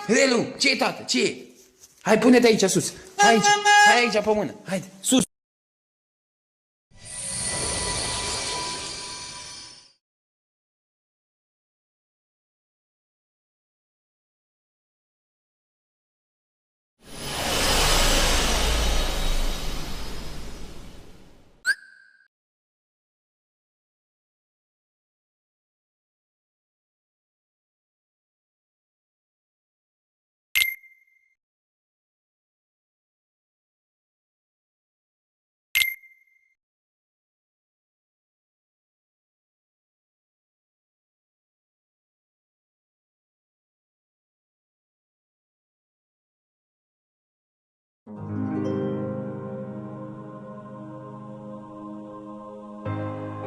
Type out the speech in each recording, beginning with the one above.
Relu, ce-i, tată, ce-i? Hai, pune-te aici sus. Aici, hai aici pe mână. Haide, sus.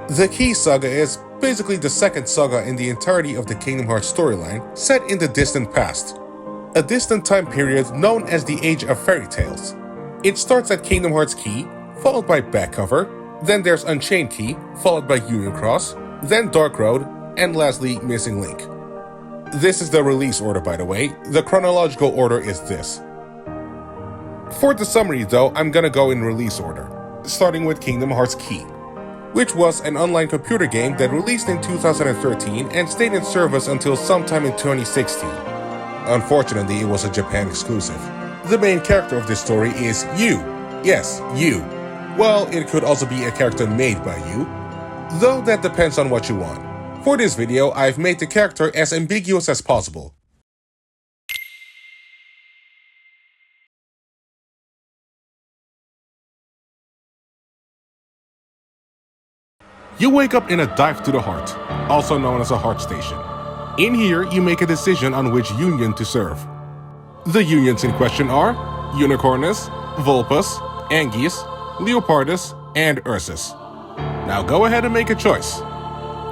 The X Saga is basically the second saga in the entirety of the Kingdom Hearts storyline, set in the distant past. A distant time period known as the Age of Fairy Tales. It starts at Kingdom Hearts Key, followed by Back Cover, then there's Unchained Key, followed by Union Cross, then Dark Road, and lastly Missing Link. This is the release order, by the way. The chronological order is this. For the summary though, I'm gonna go in release order, starting with Kingdom Hearts Key, which was an online computer game that released in 2013 and stayed in service until sometime in 2016. Unfortunately, it was a Japan exclusive. The main character of this story is you. Yes, you. Well, it could also be a character made by you, though that depends on what you want. For this video, I've made the character as ambiguous as possible. You wake up in a dive to the heart, also known as a heart station. In here, you make a decision on which union to serve. The unions in question are Unicornus, Vulpus, Anguis, Leopardus, and Ursus. Now go ahead and make a choice.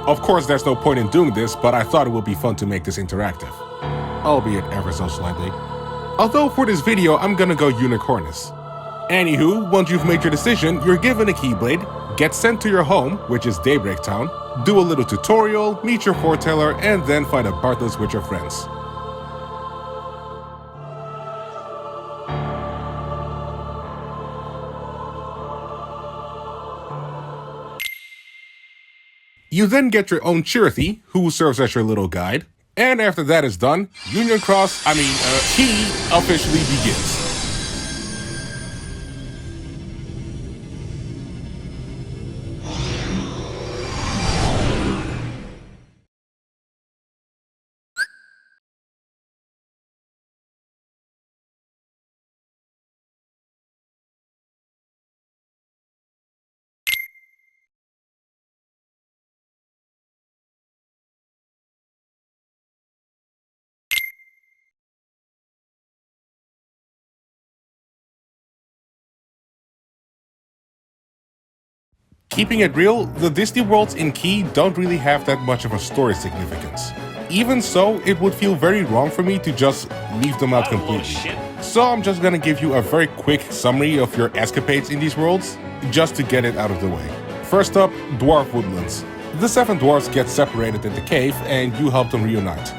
Of course, there's no point in doing this, but I thought it would be fun to make this interactive, albeit ever so slightly. Although for this video, I'm gonna go Unicornus. Anywho, once you've made your decision, you're given a Keyblade, get sent to your home, which is Daybreak Town, do a little tutorial, meet your foreteller, and then find a Bartless with your friends. You then get your own Chirithy, who serves as your little guide, and after that is done, Union Cross, Key officially begins. Keeping it real, the Disney worlds in Key don't really have that much of a story significance. Even so, it would feel very wrong for me to just leave them out completely. So I'm just gonna give you a very quick summary of your escapades in these worlds, just to get it out of the way. First up, Dwarf Woodlands. The 7 dwarves get separated in the cave and you help them reunite.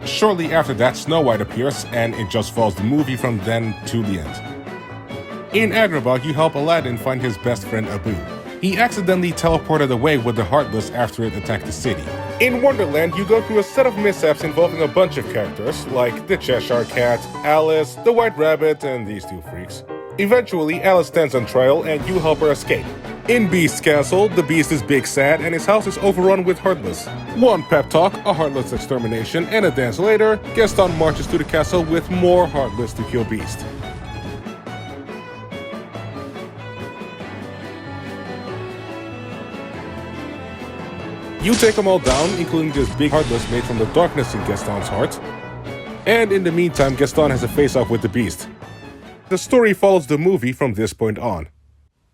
Shortly after that, Snow White appears and it just follows the movie from then to the end. In Agrabah, you help Aladdin find his best friend Abu. He accidentally teleported away with the Heartless after it attacked the city. In Wonderland, you go through a set of mishaps involving a bunch of characters, like the Cheshire Cat, Alice, the White Rabbit, and these 2 freaks. Eventually, Alice stands on trial and you help her escape. In Beast's castle, the Beast is big sad and his house is overrun with Heartless. One pep talk, a Heartless extermination, and a dance later, Gaston marches to the castle with more Heartless to kill Beast. You take them all down, including this big Heartless made from the darkness in Gaston's heart. And in the meantime, Gaston has a face-off with the Beast. The story follows the movie from this point on.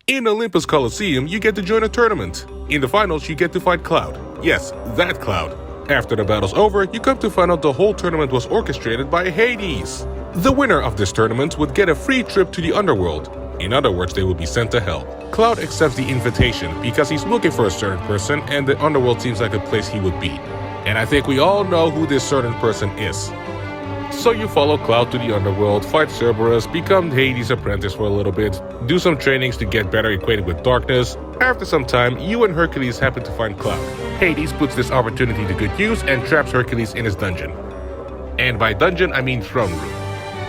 In Olympus Coliseum, you get to join a tournament. In the finals, you get to fight Cloud. Yes, that Cloud. After the battle's over, you come to find out the whole tournament was orchestrated by Hades. The winner of this tournament would get a free trip to the underworld. In other words, they would be sent to hell. Cloud accepts the invitation because he's looking for a certain person and the underworld seems like a place he would be. And I think we all know who this certain person is. So you follow Cloud to the underworld, fight Cerberus, become Hades' apprentice for a little bit, do some trainings to get better acquainted with darkness. After some time, you and Hercules happen to find Cloud. Hades puts this opportunity to good use and traps Hercules in his dungeon. And by dungeon, I mean throne room.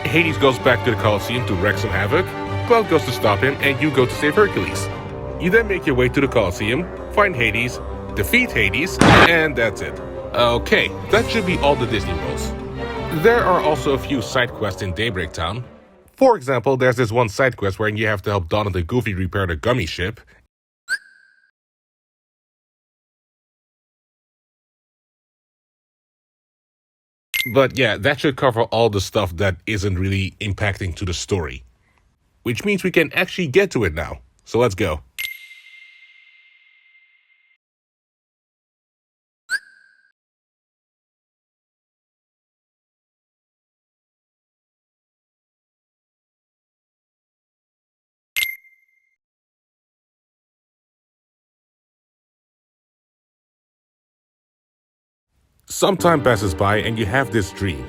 Hades goes back to the Colosseum to wreak some havoc, Cloud goes to stop him, and you go to save Hercules. You then make your way to the Colosseum, find Hades, defeat Hades, and that's it. Okay, that should be all the Disney worlds. There are also a few side quests in Daybreak Town. For example, there's this one side quest wherein you have to help Donald and Goofy repair the gummy ship. But yeah, that should cover all the stuff that isn't really impacting to the story. Which means we can actually get to it now. So let's go. Some time passes by and you have this dream.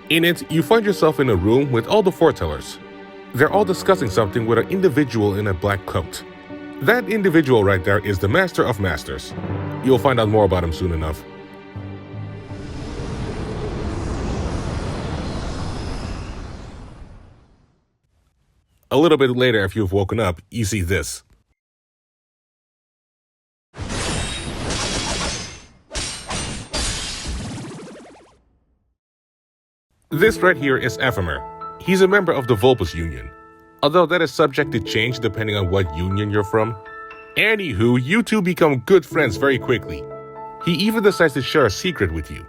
In it, you find yourself in a room with all the foretellers. They're all discussing something with an individual in a black coat. That individual right there is the Master of Masters. You'll find out more about him soon enough. A little bit later, if you've woken up, you see this. This right here is Ephemer. He's a member of the Vulpus Union, although that is subject to change depending on what union you're from. Anywho, you two become good friends very quickly. He even decides to share a secret with you.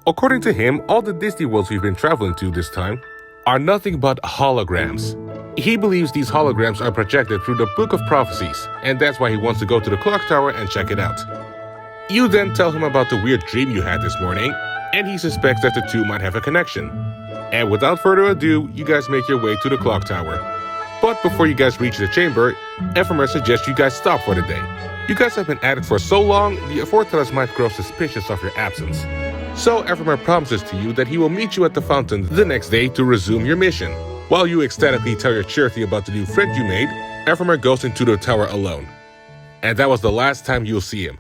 According to him, all the Disney worlds we've been traveling to this time are nothing but holograms. He believes these holograms are projected through the Book of Prophecies, and that's why he wants to go to the clock tower and check it out. You then tell him about the weird dream you had this morning, and he suspects that the two might have a connection. And without further ado, you guys make your way to the clock tower. But before you guys reach the chamber, Ephemer suggests you guys stop for the day. You guys have been at it for so long, the foretellers might grow suspicious of your absence. So Ephemer promises to you that he will meet you at the fountain the next day to resume your mission. While you ecstatically tell your charity about the new friend you made, Ephemer goes into the tower alone. And that was the last time you'll see him.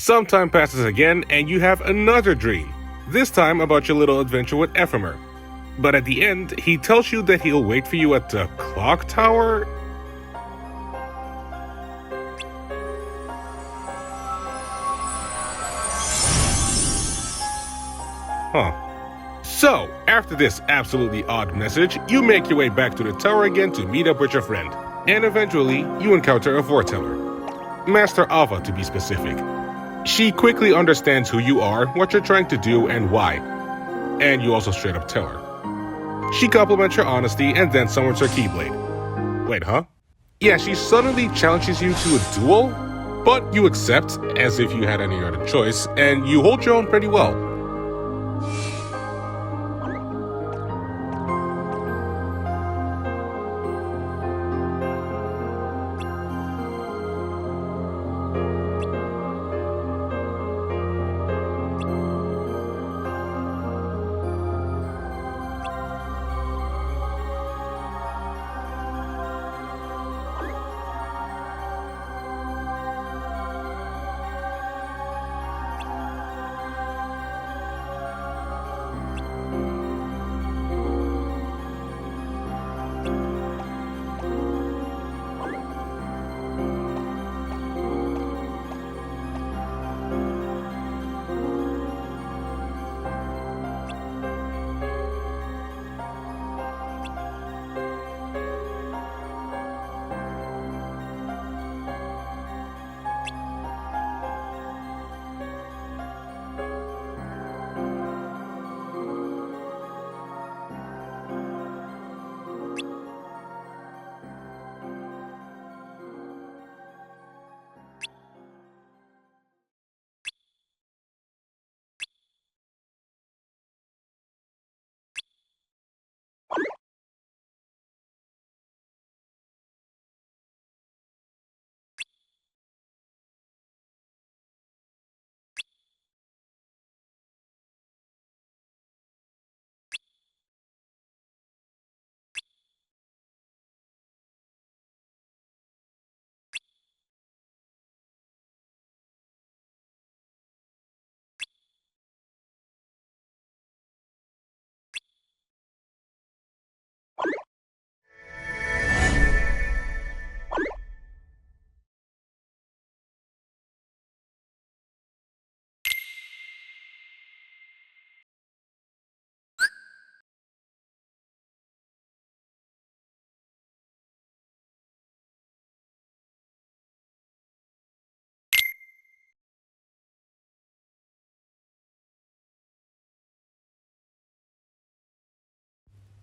Some time passes again, and you have another dream. This time about your little adventure with Ephemer. But at the end, he tells you that he'll wait for you at the clock tower? Huh. So, after this absolutely odd message, you make your way back to the tower again to meet up with your friend. And eventually, you encounter a foreteller. Master Ava, to be specific. She quickly understands who you are, what you're trying to do, and why. And you also straight up tell her. She compliments your honesty and then summons her Keyblade. Wait, huh? Yeah, she suddenly challenges you to a duel? but you accept as if you had any other choice, and you hold your own pretty well.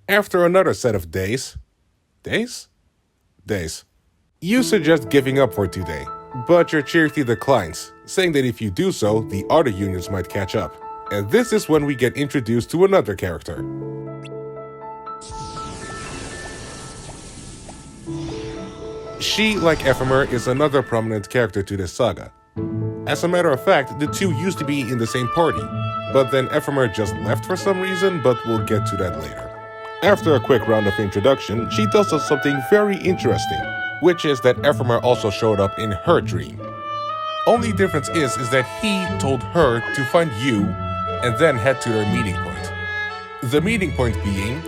After another set of days, you suggest giving up for today, but your charity declines, saying that if you do so, the other unions might catch up. And this is when we get introduced to another character. She, like Ephemer, is another prominent character to this saga. As a matter of fact, the two used to be in the same party, but then Ephemer just left for some reason, but we'll get to that later. After a quick round of introduction, she tells us something very interesting, which is that Ephemer also showed up in her dream. Only difference is that he told her to find you and then head to their meeting point. The meeting point being,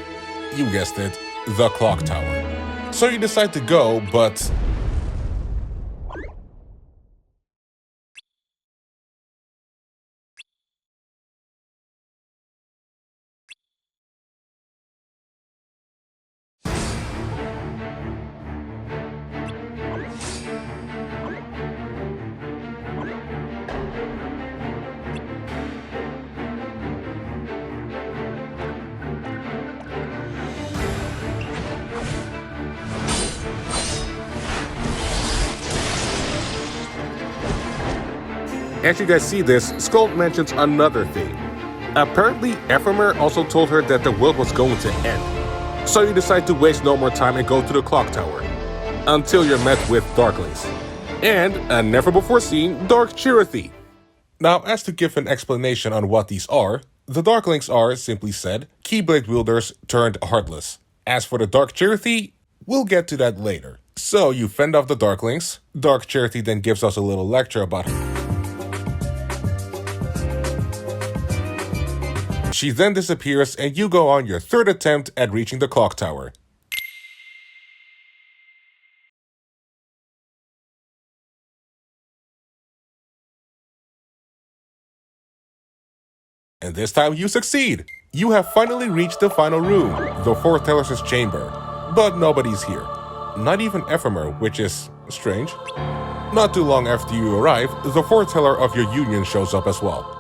you guessed it, the clock tower. So you decide to go, but as you guys see this, Skuld mentions another thing. Apparently, Ephemer also told her that the world was going to end. So you decide to waste no more time and go to the clock tower. Until you're met with Darklings. And a never-before-seen Dark Charity. Now, as to give an explanation on what these are, the Darklings are, simply said, Keyblade wielders turned heartless. As for the Dark Charity, we'll get to that later. So you fend off the Darklings. Dark Charity then gives us a little lecture about her. She then disappears and you go on your third attempt at reaching the clock tower. And this time you succeed! You have finally reached the final room, the Foreteller's chamber. But nobody's here. Not even Ephemer, which is strange. Not too long after you arrive, the Foreteller of your union shows up as well.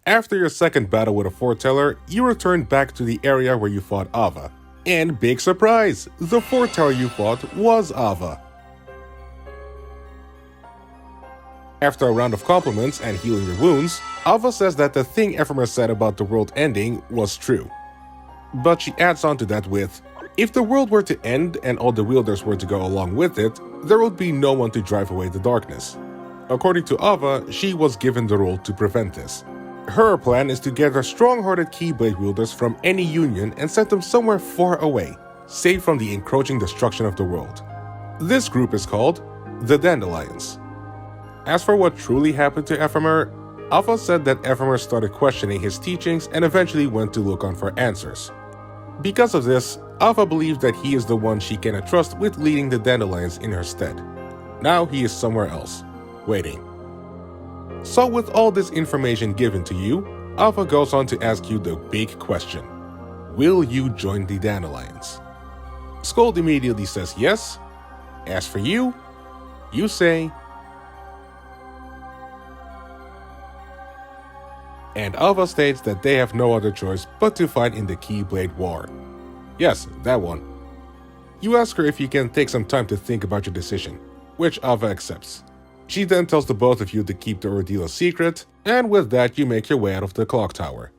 After your second battle with a foreteller, you return back to the area where you fought Ava. And big surprise! The foreteller you fought was Ava. After a round of compliments and healing your wounds, Ava says that the thing Ephemer said about the world ending was true. But she adds on to that with, if the world were to end and all the wielders were to go along with it, there would be no one to drive away the darkness. According to Ava, she was given the role to prevent this. Her plan is to gather strong-hearted Keyblade wielders from any union and send them somewhere far away, safe from the encroaching destruction of the world. This group is called the Dandelions. As for what truly happened to Ephemer, Ava said that Ephemer started questioning his teachings and eventually went to look on for answers. Because of this, Ava believes that he is the one she cannot trust with leading the Dandelions in her stead. Now he is somewhere else, waiting. So with all this information given to you, Ava goes on to ask you the big question. Will you join the Dandelions? Skuld immediately says yes. As for you, you say... And Ava states that they have no other choice but to fight in the Keyblade War. Yes, that one. You ask her if you can take some time to think about your decision, which Ava accepts. She then tells the both of you to keep the ordeal a secret, and with that you make your way out of the clock tower.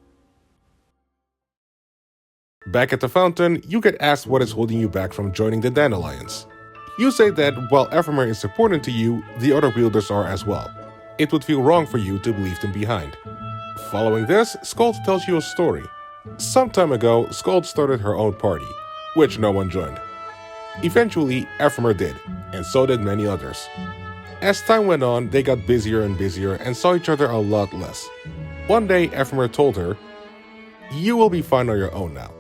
Back at the fountain, you get asked what is holding you back from joining the Dandelions. You say that while Ephemer is important to you, the other wielders are as well. It would feel wrong for you to leave them behind. Following this, Skuld tells you a story. Some time ago, Skuld started her own party, which no one joined. Eventually, Ephemer did, and so did many others. As time went on, they got busier and busier and saw each other a lot less. One day, Ephemer told her, "You will be fine on your own now."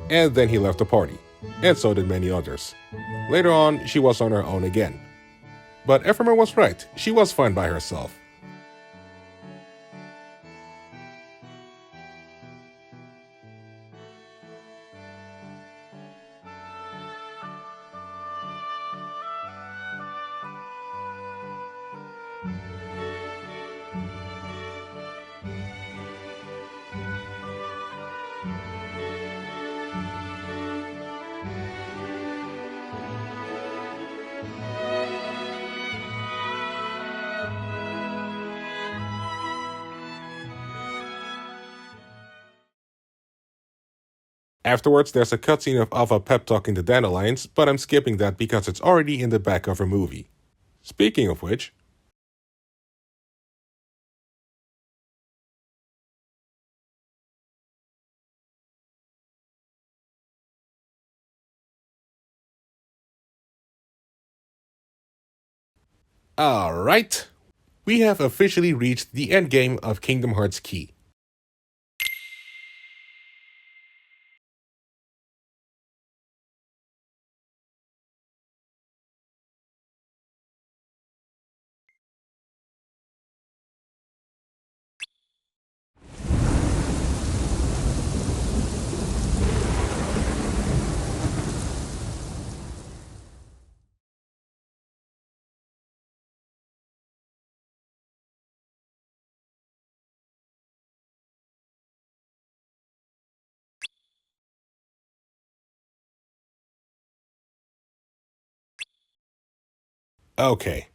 And then he left the party, and so did many others. Later on, she was on her own again. But Ephemer was right, she was fine by herself. Afterwards, there's a cutscene of Ava pep-talking the Dandelions, but I'm skipping that because it's already in the back of her movie. Speaking of which... Alright, we have officially reached the endgame of Kingdom Hearts Key. Okay.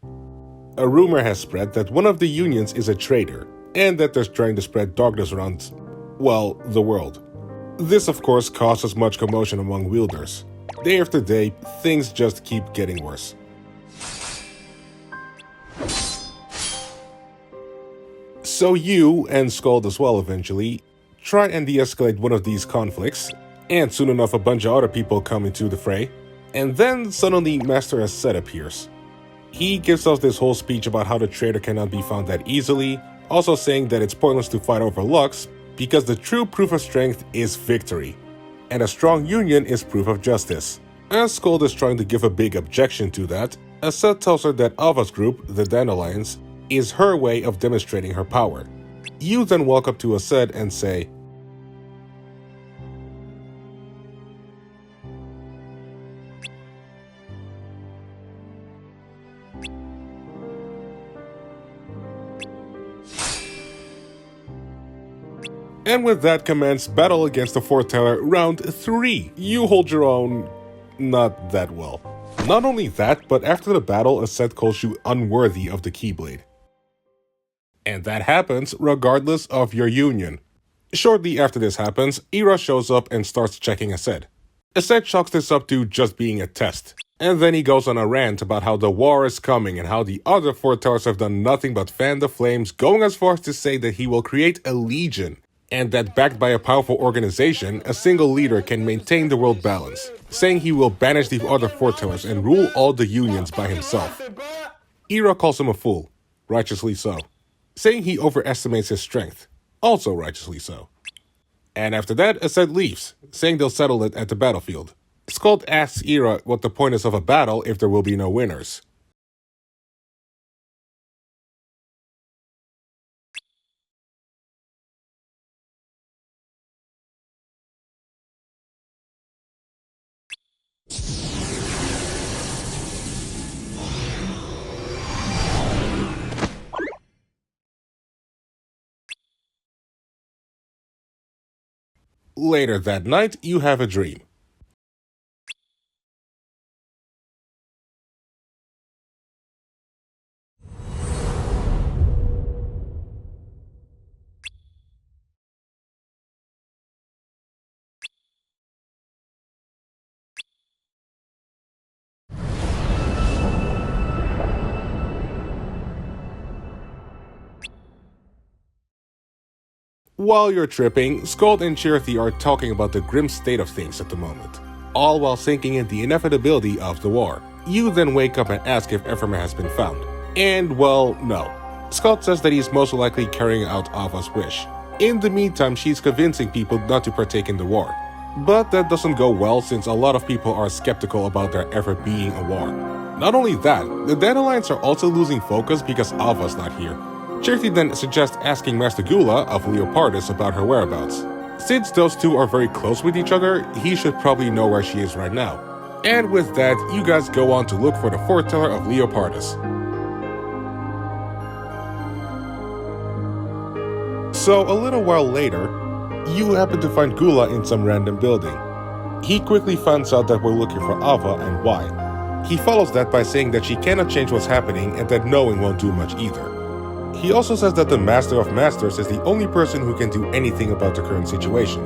A rumor has spread that one of the unions is a traitor, and that they're trying to spread darkness around, well, the world. This of course causes much commotion among wielders. Day after day, things just keep getting worse. So you, and Skuld as well eventually, try and de-escalate one of these conflicts, and soon enough a bunch of other people come into the fray, and then suddenly Master Aset appears. He gives us this whole speech about how the traitor cannot be found that easily, also saying that it's pointless to fight over Lux, because the true proof of strength is victory, and a strong union is proof of justice. As Skuld is trying to give a big objection to that, Aset tells her that Ava's group, the Dandelions, is her way of demonstrating her power. You then walk up to Aset and say, And with that commence battle against the Foreteller round 3. You hold your own not that well. Not only that, but after the battle, a set calls you unworthy of the Keyblade. And that happens regardless of your union. Shortly after this happens, Ira shows up and starts checking Ased. Ased chalks this up to just being a test. And then he goes on a rant about how the war is coming and how the other Foretellers have done nothing but fan the flames, going as far as to say that he will create a legion, and that backed by a powerful organization, a single leader can maintain the world balance, saying he will banish the other Foretellers and rule all the unions by himself. Ira calls him a fool, righteously so, saying he overestimates his strength, also righteously so. And after that, Ased leaves, saying they'll settle it at the battlefield. Skuld asks Ira what the point is of a battle if there will be no winners. Later that night, you have a dream. While you're tripping, Skuld and Cherthi are talking about the grim state of things at the moment, all while thinking in the inevitability of the war. You then wake up and ask if Ephemer has been found. And well, no. Skuld says that he's most likely carrying out Ava's wish. In the meantime, she's convincing people not to partake in the war. But that doesn't go well since a lot of people are skeptical about there ever being a war. Not only that, the Dandelions are also losing focus because Ava's not here. Cherthi then suggests asking Master Gula of Leopardus about her whereabouts. Since those two are very close with each other, he should probably know where she is right now. And with that, you guys go on to look for the Foreteller of Leopardus. So a little while later, you happen to find Gula in some random building. He quickly finds out that we're looking for Ava and why. He follows that by saying that she cannot change what's happening and that knowing won't do much either. He also says that the Master of Masters is the only person who can do anything about the current situation.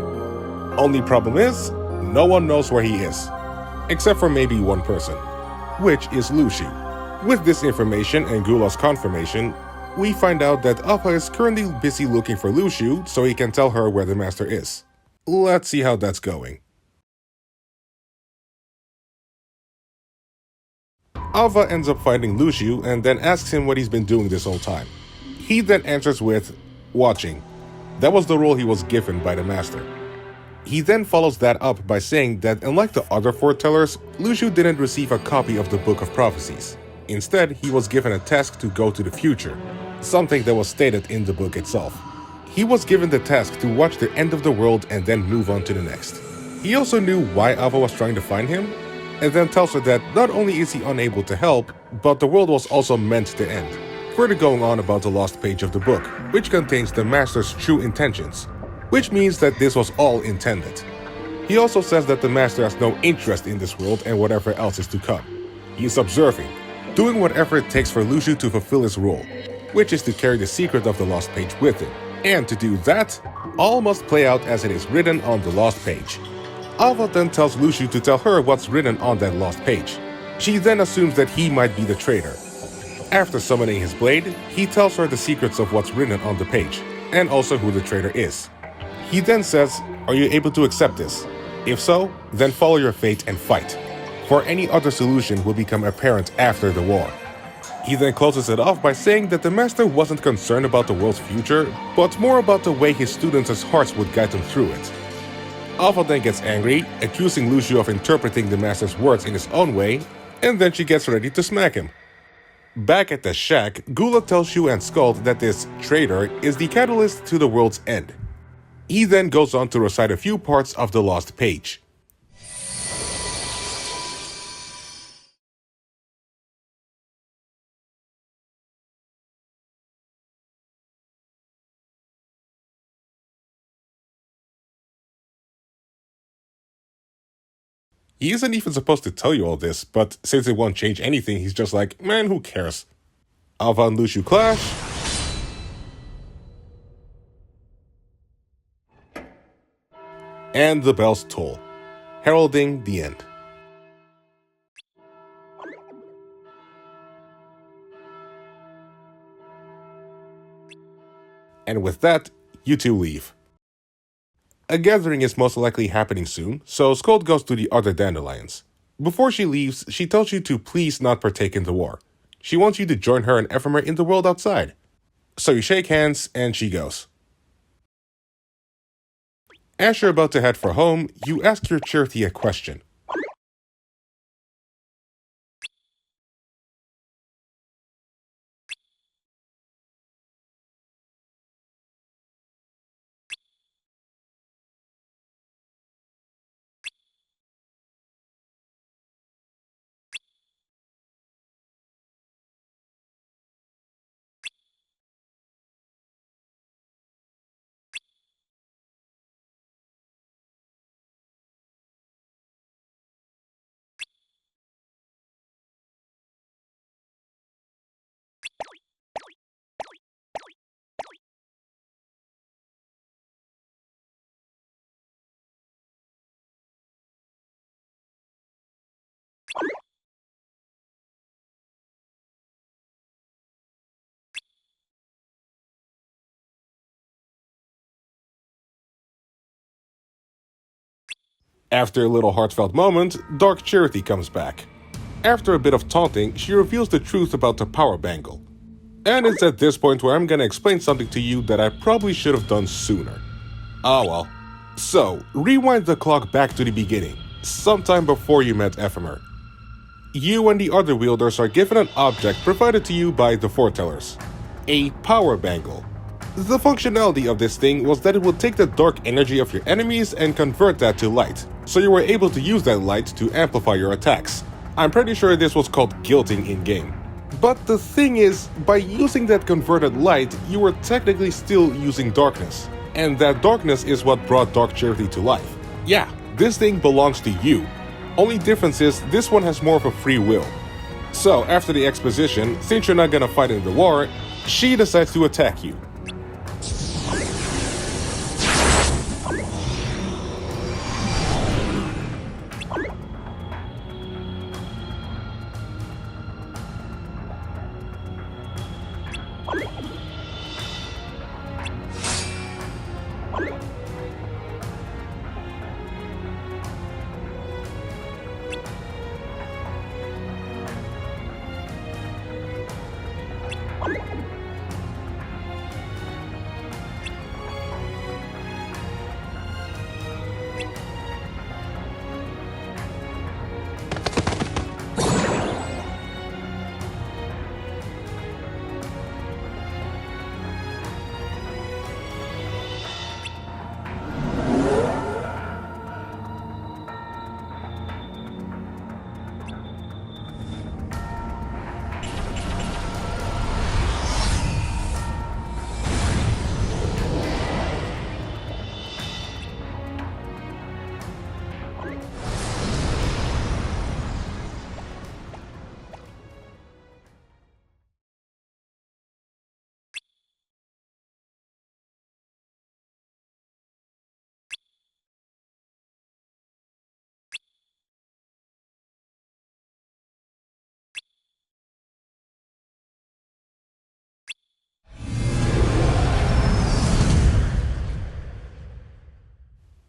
Only problem is, no one knows where he is. Except for maybe one person, which is Luciu. With this information and Gula's confirmation, we find out that Ava is currently busy looking for Luciu so he can tell her where the Master is. Let's see how that's going. Ava ends up finding Luciu and then asks him what he's been doing this whole time. He then answers with, watching. That was the role he was given by the Master. He then follows that up by saying that unlike the other Foretellers, Luciu didn't receive a copy of the Book of Prophecies. Instead, he was given a task to go to the future, something that was stated in the book itself. He was given the task to watch the end of the world and then move on to the next. He also knew why Ava was trying to find him, and then tells her that not only is he unable to help, but the world was also meant to end. Further going on about the lost page of the book, which contains the Master's true intentions, which means that this was all intended. He also says that the Master has no interest in this world and whatever else is to come. He is observing, doing whatever it takes for Luciu to fulfill his role, which is to carry the secret of the lost page with him. And to do that, all must play out as it is written on the lost page. Ava then tells Luciu to tell her what's written on that lost page. She then assumes that he might be the traitor. After summoning his blade, he tells her the secrets of what's written on the page, and also who the traitor is. He then says, are you able to accept this? If so, then follow your fate and fight, for any other solution will become apparent after the war. He then closes it off by saying that the Master wasn't concerned about the world's future, but more about the way his students' hearts would guide them through it. Ava then gets angry, accusing Luciu of interpreting the Master's words in his own way, and then she gets ready to smack him. Back at the shack, Gula tells Shu and Skuld that this traitor is the catalyst to the world's end. He then goes on to recite a few parts of the lost page. He isn't even supposed to tell you all this, but since it won't change anything, he's just like, man, who cares? Alpha and Lucio clash. And the bells toll, heralding the end. And with that, you two leave. A gathering is most likely happening soon, so Skuld goes to the other dandelions. Before she leaves, she tells you to please not partake in the war. She wants you to join her and Ephemer in the world outside. So you shake hands, and she goes. As you're about to head for home, you ask your charity a question. After a little heartfelt moment, Dark Charity comes back. After a bit of taunting, she reveals the truth about the power bangle. And it's at this point where I'm gonna explain something to you that I probably should have done sooner. Ah well. So, rewind the clock back to the beginning, sometime before you met Ephemer. You and the other wielders are given an object provided to you by the foretellers, a power bangle. The functionality of this thing was that it would take the dark energy of your enemies and convert that to light, so you were able to use that light to amplify your attacks. I'm pretty sure this was called guilting in-game. But the thing is, by using that converted light, you were technically still using darkness. And that darkness is what brought Dark Charity to life. Yeah, this thing belongs to you. Only difference is, this one has more of a free will. So, after the exposition, since you're not gonna fight in the war, she decides to attack you.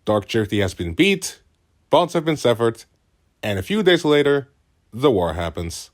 Dark Charity has been beat, bonds have been severed, and a few days later, the war happens.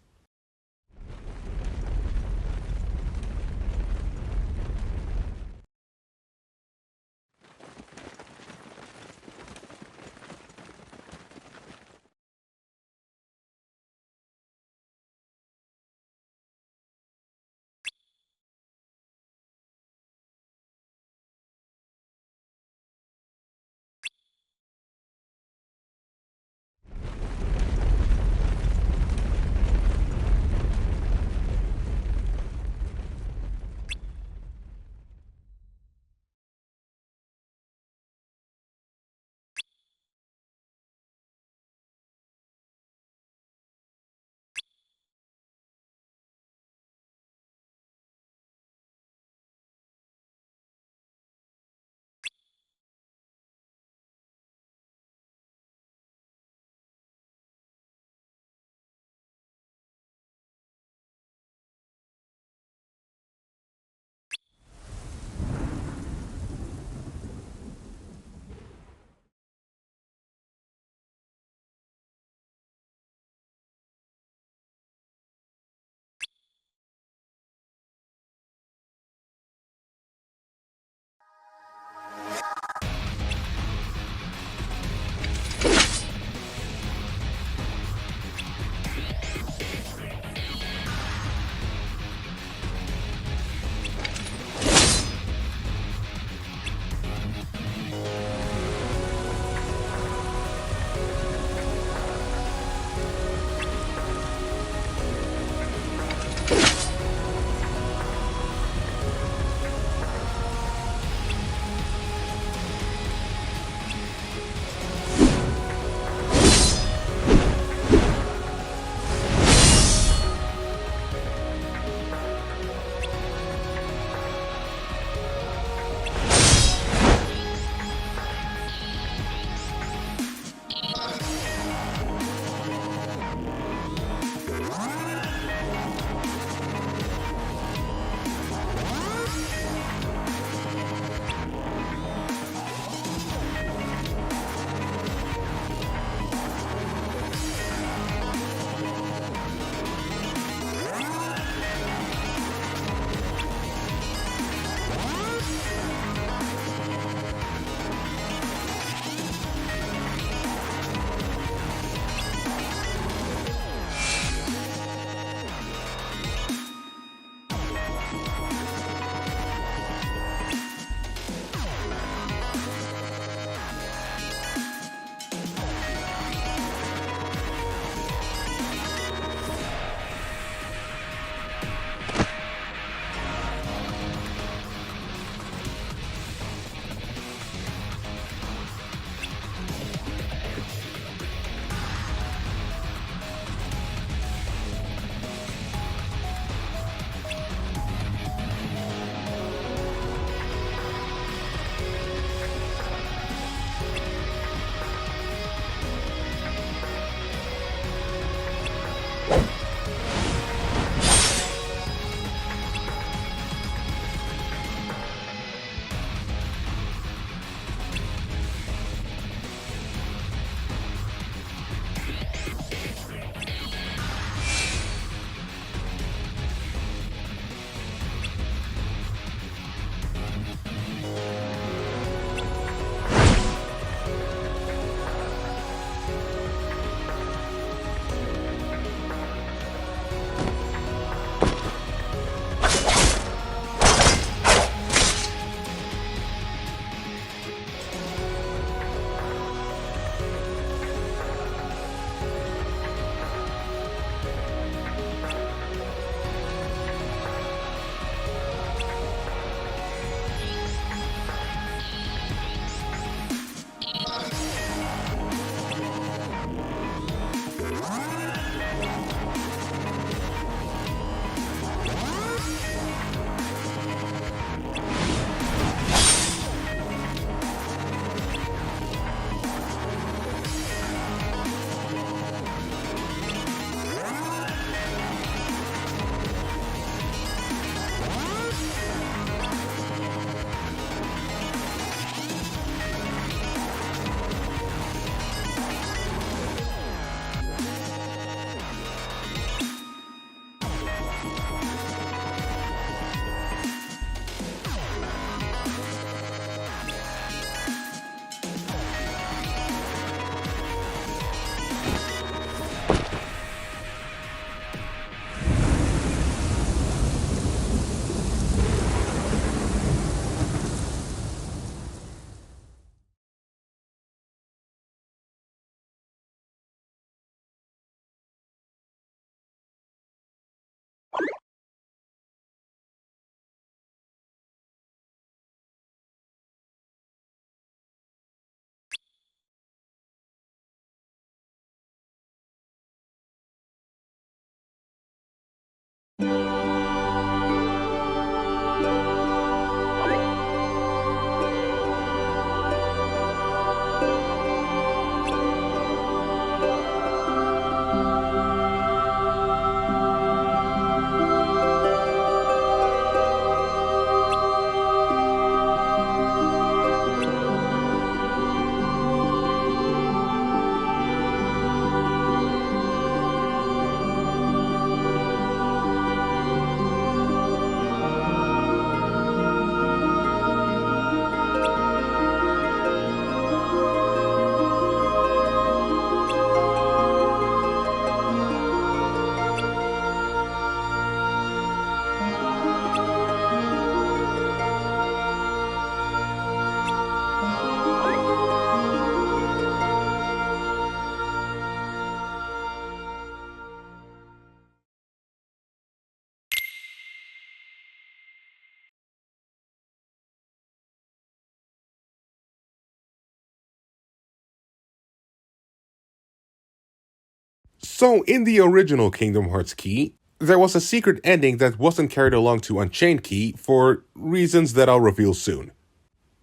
So, in the original Kingdom Hearts key, there was a secret ending that wasn't carried along to Unchained key for reasons that I'll reveal soon.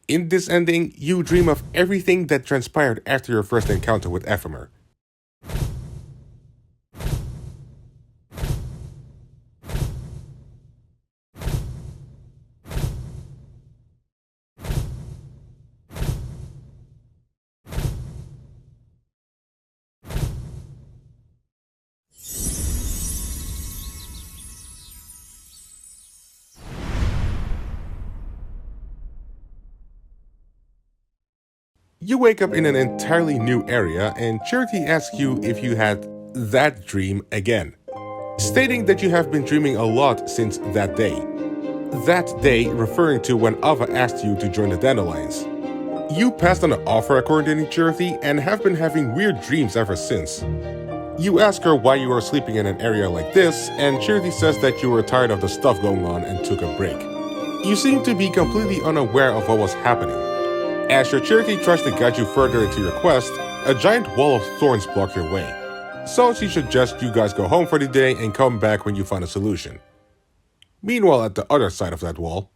In this ending, you dream of everything that transpired after your first encounter with Ephemer. You wake up in an entirely new area and Charity asks you if you had that dream again, stating that you have been dreaming a lot since that day. That day referring to when Ava asked you to join the Dandelions. You passed on the offer according to Charity and have been having weird dreams ever since. You ask her why you are sleeping in an area like this, and Charity says that you were tired of the stuff going on and took a break. You seem to be completely unaware of what was happening. As your Charity tries to guide you further into your quest, a giant wall of thorns block your way. So she suggests you guys go home for the day and come back when you find a solution. Meanwhile, at the other side of that wall,